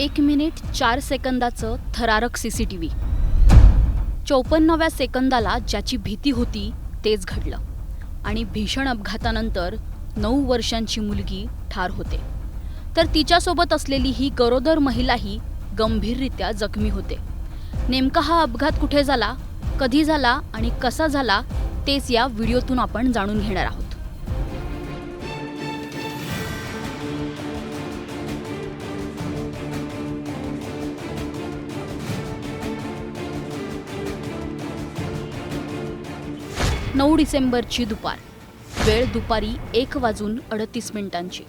1 minute 4 सेकंदाचं थरारक CCTV. 54व्या सेकंदाला ज्याची भीती होती तेच घडलं आणि भीषण अपघातानंतर 9 वर्षांची मुलगी ठार होते. तर तिच्यासोबत असलेली ही गरोदर महिलाही गंभीररित्या जखमी होते. नेमका हा अपघात कुठे झाला, कधी झाला आणि कसा झाला तेच या व्हिडिओतून आपण जाणून घेणार आहोत. डिसेंबरची दुपार, वेळ दुपारी 1:38.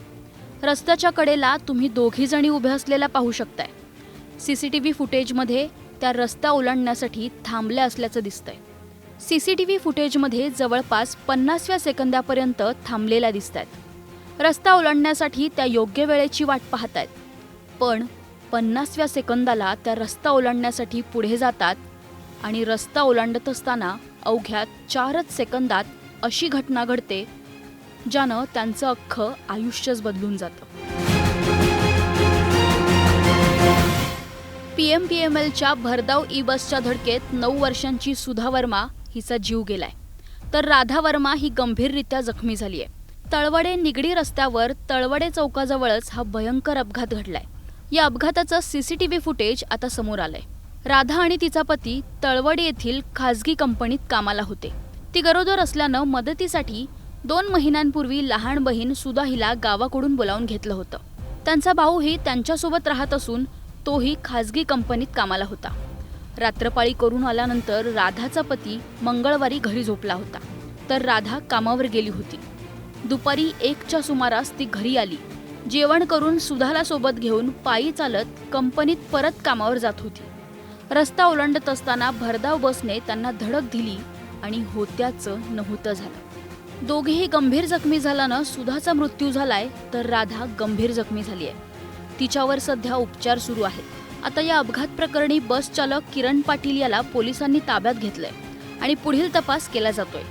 रस्त्याच्या कडेला तुम्ही दोघी जणी उभे असलेल्या पाहू शकताय. CCTV फुटेजमध्ये त्या रस्ता ओलांडण्यासाठी थांबल्या असल्याचं दिसतंय. CCTV फुटेजमध्ये जवळपास 50व्या सेकंदापर्यंत थांबलेल्या दिसतायत. रस्ता ओलांडण्यासाठी त्या योग्य वेळेची वाट पाहतायत, पण 50व्या सेकंदाला त्या रस्ता ओलांडण्यासाठी पुढे जातात आणि रस्ता ओलांडत असताना अवघ्या 4च सेकंदात अशी घटना घडते ज्यानं त्यांचं अख्खं आयुष्यच बदलून जातं. PMPMLच्या भरधाव बसच्या धडकेत 9 वर्षांची सुधा वर्मा हिचा जीव गेलाय, तर राधा वर्मा ही गंभीररित्या जखमी झाली आहे. तळवडे निगडी रस्त्यावर तळवडे चौकाजवळच हा भयंकर अपघात घडलाय. या अपघाताचं CCTV फुटेज आता समोर आलंय. राधा आणि तिचा पती तळवडे येथील खासगी कंपनीत कामाला होते. ती गरोदर असल्यानं मदतीसाठी 2 महिन्यांपूर्वी लहान बहीण सुधा हिला गावाकडून बोलावून घेतलं होतं. त्यांचा भाऊही त्यांच्यासोबत राहत असून तोही खासगी कंपनीत कामाला होता. रात्रपाळी करून आल्यानंतर राधाचा पती मंगळवारी घरी झोपला होता, तर राधा कामावर गेली होती. दुपारी 1च्या सुमारास ती घरी आली. जेवण करून सुधाला सोबत घेऊन पायी चालत कंपनीत परत कामावर जात होती. रस्ता ओलांडत असताना भरधाव बसने त्यांना धडक दिली आणि होत्याचं नव्हतं झालं. दोघेही गंभीर जखमी झाल्यानं सुधाचा मृत्यू झालाय, तर राधा गंभीर जखमी झाली आहे. तिच्यावर सध्या उपचार सुरू आहेत. आता या अपघात प्रकरणी बस चालक किरण पाटील याला पोलिसांनी ताब्यात घेतलंय आणि पुढील तपास केला जातोय.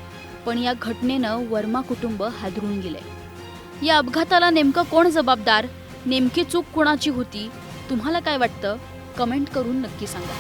पण या घटनेनं वर्मा कुटुंब हादरून गेलंय. या अपघाताला नेमकं कोण जबाबदार, नेमकी चूक कोणाची होती, तुम्हाला काय वाटतं? कमेंट करून नक्की सांगा.